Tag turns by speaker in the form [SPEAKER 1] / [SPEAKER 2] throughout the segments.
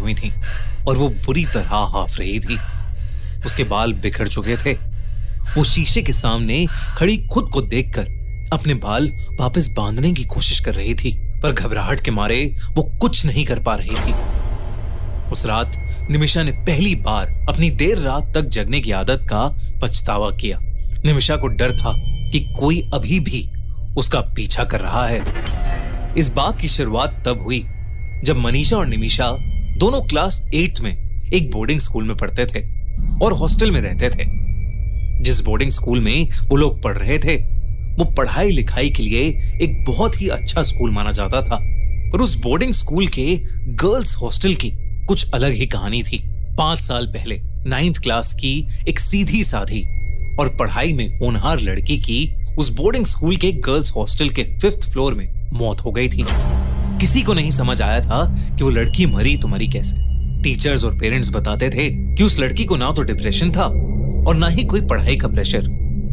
[SPEAKER 1] हुई थीं और वो बुरी तरह हाफ रही थी। उसके बाल बिखर चुके थे। वो शीशे के सामने खड़ी खुद को देखकर अपने बाल वापस बांधने की कोशिश कर रही थी, पर घबराहट के मारे वो कुछ नहीं कर पा रही थी। उस रात निमिषा ने पहली बार अपनी देर रात तक जगने की आदत का पछतावा किया। निमिषा को डर था कि कोई अभी भी उसका पीछा कर रहा है। इस बात की शुरुआत तब हुई जब मनीषा और निमिषा दोनों क्लास 8 में एक बोर्डिंग स्कूल में पढ़ते थे और हॉस्टल में रहते थे। जिस बोर्डिंग स्कूल में वो लोग पढ़ रहे थे वो पढ़ाई लिखाई के लिए एक बहुत ही अच्छा स्कूल माना जाता था, पर उस बोर्डिंग स्कूल के गर्ल्स हॉस्टल की कुछ अलग ही कहानी थी। 5 साल पहले 9th क्लास की एक सीधी साधी और पढ़ाई में होनहार लड़की की उस बोर्डिंग स्कूल के गर्ल्स हॉस्टल के 5th फ्लोर में मौत हो गई थी। किसी को नहीं समझ आया था कि वो लड़की मरी तो मरी कैसे। टीचर्स और पेरेंट्स बताते थे कि उस लड़की को ना तो डिप्रेशन था और ना ही कोई पढ़ाई का प्रेशर।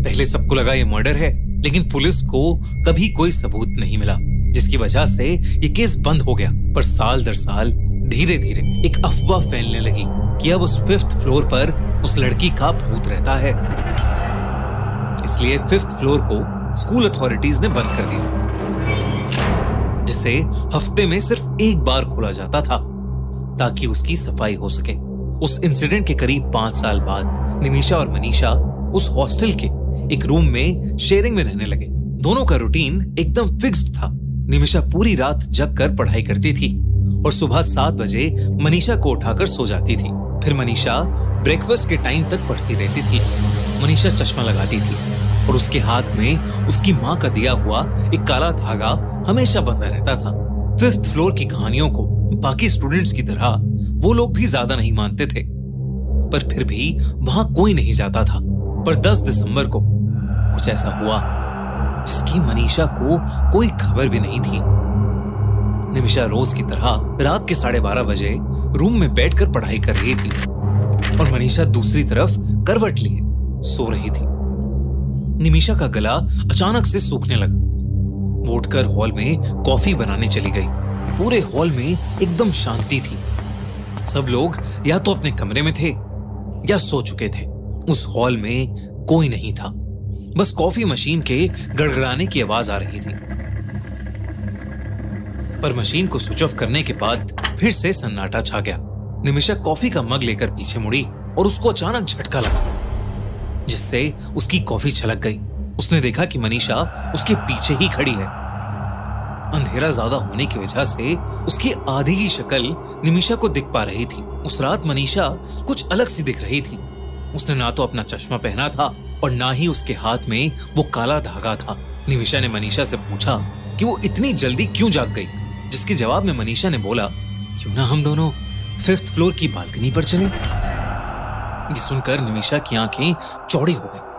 [SPEAKER 1] पहले सबको लगा ये मर्डर है, लेकिन पुलिस को कभी कोई सबूत नहीं मिला, जिसकी वजह से ये केस बंद हो गया। पर साल दर साल धीरे धीरे एक अफवाह फैलने लगी कि अब उस 5th फ्लोर पर उस लड़की का भूत रहता है। इसलिए 5th फ्लोर को स्कूल अथॉरिटीज ने बंद कर दिया, जिसे हफ्ते में सिर्फ एक बार खोला जाता था ताकि उसकी सफाई हो सके। उस इंसिडेंट के करीब 5 साल बाद निमिषा और मनीषा उस हॉस्टल के एक रूम में शेयरिंग में रहने लगे। दोनों का रूटीन एकदम फिक्स्ड था। निमिषा पूरी रात जग कर पढ़ाई करती थी और सुबह 7 बजे मनीषा को उठाकर सो जाती थी। फिर मनीषा ब्रेकफास्ट के टाइम तक पढ़ती रहती थी। मनीषा चश्मा लगाती थी और उसके हाथ में उसकी माँ का दिया हुआ एक काला धागा हमेशा बंधा रहता था। 5th फ्लोर की कहानियों को बाकी स्टूडेंट्स की तरह वो लोग भी ज्यादा नहीं मानते थे, पर फिर भी वहां कोई नहीं जाता था। पर 10 दिसंबर को कुछ ऐसा हुआ जिसकी मनीषा को कोई खबर भी नहीं थी। निमिषा रोज की तरह रात के 12:30 बजे रूम में बैठकर पढ़ाई कर रही थी और मनीषा दूसरी तरफ करवट लिए सो रही थी। निमिषा का गला अचानक से सूखने लगा। वो उठकर हॉल में कॉफी बनाने चली गई। पूरे हॉल में एकदम शांति थी। सब लोग या तो अपने कमरे में थे या सो चुके थे। उस हॉल में कोई नहीं था, बस कॉफी मशीन के गड़गड़ाने की आवाज आ रही थी। पर मशीन को स्विच ऑफ करने के बाद फिर से सन्नाटा छा गया। निमिषा कॉफी का मग लेकर पीछे मुड़ी और उसको अचानक झटका लगा, जिससे उसकी कॉफी छलक गई। उसने देखा कि मनीषा उसके पीछे ही खड़ी है। अंधेरा ज्यादा होने की वजह से उसकी आधी ही शक्ल निमिषा को दिख पा रही थी। उस रात मनीषा कुछ अलग सी दिख रही थी। उसने ना तो अपना चश्मा पहना था और ना ही उसके हाथ में वो काला धागा था। निमिषा ने मनीषा से पूछा कि वो इतनी जल्दी क्यों जाग गई, जिसके जवाब में मनीषा ने बोला, क्यों ना हम दोनों 5th फ्लोर की बालकनी पर चलें। ये सुनकर निमिषा की आंखें चौड़ी हो गई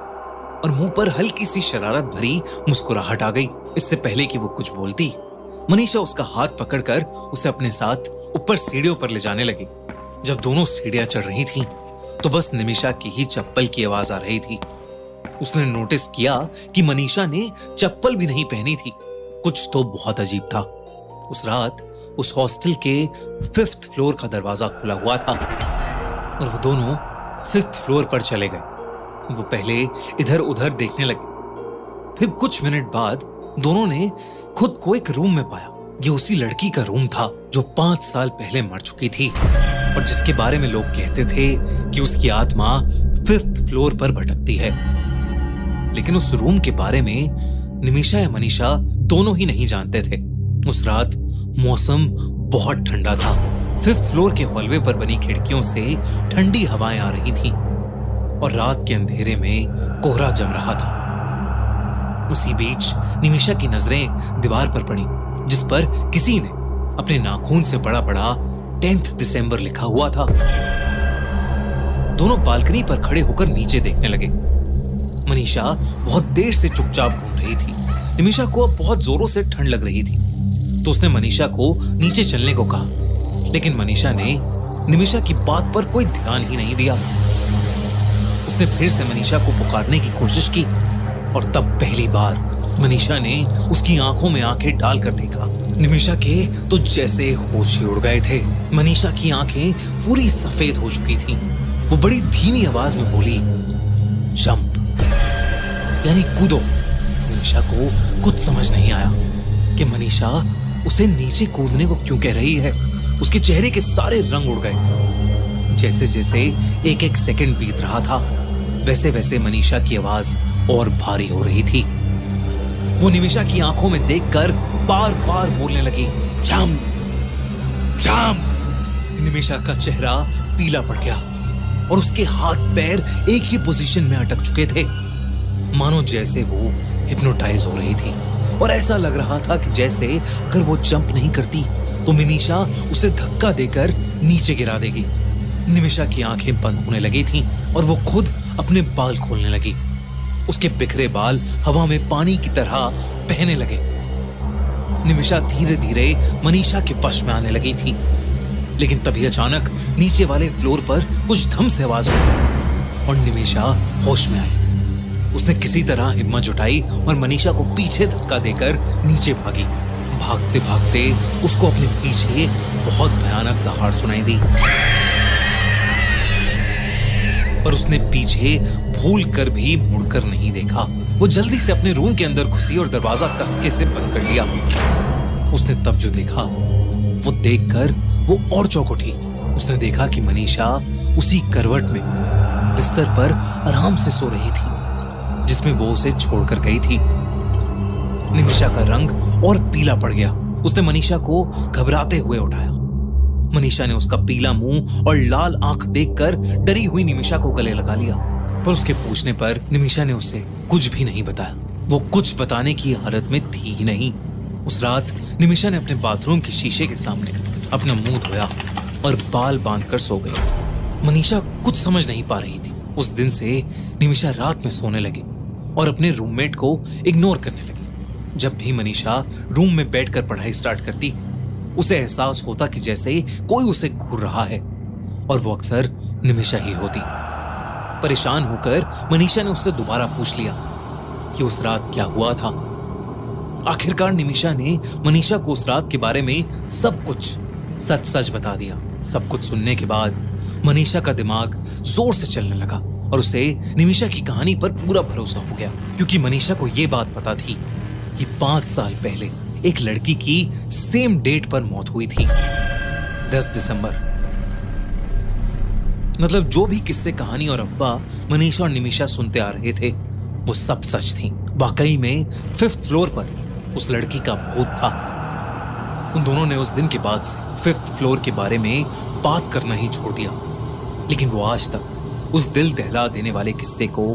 [SPEAKER 1] और मुंह पर हल्की सी शरारत भरी मुस्कुराहट आ गई। इससे पहले कि वो कुछ बोलती, मनीषा उसका हाथ पकड़कर उसे अपने साथ ऊपर सीढ़ियों पर ले जाने लगी। जब दोनों सीढ़ियां चढ़ रही थीं, तो बस निमिषा की ही चप्पल की आवाज आ रही थी। उसने नोटिस किया कि मनीषा ने चप्पल भी नहीं पहनी थी। कुछ तो बहुत अजीब था। उस रात उस हॉस्टल के 5th फ्लोर का दरवाजा खुला हुआ था और वो दोनों 5th फ्लोर पर चले गए। वो पहले इधर उधर देखने लगे। फिर कुछ मिनट बाद दोनों ने खुद को एक रूम में पाया। ये उसी लड़की का रूम था जो 5 साल पहले मर चुकी थी और जिसके बारे में लोग कहते थे कि उसकी आत्मा 5th फ्लोर पर भटकती है। लेकिन उस रूम के बारे में निमिषा या मनीषा दोनों ही नहीं जानते थे। उस रात मौसम बहुत ठंडा था। 5th फ्लोर के हॉलवे पर बनी खिड़कियों से ठंडी हवाएं आ रही थीं और रात के अंधेरे में कोहरा जम रहा था। उसी बीच निमिषा की नजरें दीवार पर पड़ी, जिस पर किसी ने अपने नाखून से बड़ा बड़ा 10th दिसंबर लिखा हुआ था। दोनों बालकनी पर खड़े होकर नीचे देखने लगे। मनीषा बहुत देर से चुपचाप घूम रही थी। निमिषा को अब बहुत जोरों से ठंड लग रही थी, तो उसने मनीषा को नीचे चलने को कहा, लेकिन मनीषा ने निमिषा की बात पर कोई ध्यान ही नहीं दिया। उसने फिर से मनीषा को पुकारने की कोशिश की और तब पहली बार मनीषा ने उसकी आंखों में आंखें डालकर देखा। निमिषा के तो जैसे होश ही उड़ गए थे। मनीषा की आंखें पूरी सफेद हो चुकी थीं। वो बड़ी धीमी आवाज में बोली, जंप, यानी कूदो। मनीषा को कुछ समझ नहीं आया कि मनीषा उसे नीचे कूदने को क्यों कह रही है। उसके चेहरे के सारे रंग उड़ गए। जैसे जैसे एक एक सेकंड बीत रहा था, वैसे वैसे मनीषा की आवाज और भारी हो रही थी। वो निमिषा की आंखों में देखकर बार बार बोलने लगी, जंप, जंप। निमिषा का चेहरा पीला पड़ गया और उसके हाथ पैर एक ही पोजीशन में अटक चुके थे, मानो जैसे वो हिप्नोटाइज हो रही थी। और ऐसा लग रहा था कि जैसे अगर वो जंप नहीं करती तो मनीषा उसे धक्का देकर नीचे गिरा देगी। निमिषा की आंखें बंद होने लगी थीं और वो खुद अपने बाल खोलने लगी। उसके बिखरे बाल हवा में पानी की तरह बहने लगे। निमिषा धीरे धीरे मनीषा के वश में आने लगी थी, लेकिन तभी अचानक नीचे वाले फ्लोर पर कुछ धम से आवाज हुई और निमिषा होश में आई। उसने किसी तरह हिम्मत जुटाई और मनीषा को पीछे धक्का देकर नीचे भागी। भागते भागते उसको अपने पीछे बहुत भयानक दहाड़ सुनाई दी, पर उसने पीछे भूल कर भी मुड़कर नहीं देखा। वो जल्दी से अपने रूम के अंदर घुसी और दरवाजा कसके से बंद कर लिया। उसने तब जो देखा वो देखकर वो और चौंक उठी। उसने देखा कि मनीषा उसी करवट में बिस्तर पर आराम से सो रही थी जिसमें वो उसे छोड़कर गई थी। निमिषा का रंग और पीला पड़ गया। उसने मनीषा को घबराते हुए उठाया। मनीषा ने उसका पीला मुंह और लाल आंख देखकर डरी हुई निमिषा को गले लगा लिया, पर उसके पूछने पर निमिषा ने उसे कुछ भी नहीं बताया। वो कुछ बताने की हालत में थी ही नहीं। उस रात निमिषा ने अपने बाथरूम के शीशे के सामने अपना मुंह धोया और बाल बांधकर सो गई। मनीषा कुछ समझ नहीं पा रही थी। उस दिन से निमिषा रात में सोने लगी और अपने रूममेट को इग्नोर करने लगी। जब भी मनीषा रूम में बैठकर पढ़ाई स्टार्ट करती, उसे एहसास होता कि जैसे कोई उसे घूर रहा है, और वो अक्सर निमिषा ही होती। परेशान होकर मनीषा ने उससे दोबारा पूछ लिया कि उस रात क्या हुआ था। आखिरकार निमिषा ने मनीषा को उस रात के बारे में सब कुछ सच सच बता दिया। सब कुछ सुनने के बाद मनीषा का दिमाग जोर से चलने लगा और उसे निमिषा की कहानी पर पूरा भरोसा हो गया, क्योंकि मनीषा को यह बात पता थी कि 5 साल पहले एक लड़की की सेम डेट पर मौत हुई थी, 10 दिसंबर। मतलब जो भी किस्से, कहानी और अफवाह मनीषा और निमिषा सुनते आ रहे थे वो सब सच थी। वाकई में 5th फ्लोर पर उस लड़की का भूत था। उन दोनों ने उस दिन के बाद से 5th फ्लोर के बारे में बात करना ही छोड़ दिया, लेकिन वो आज तक उस दिल दहला देने वाले किस्से को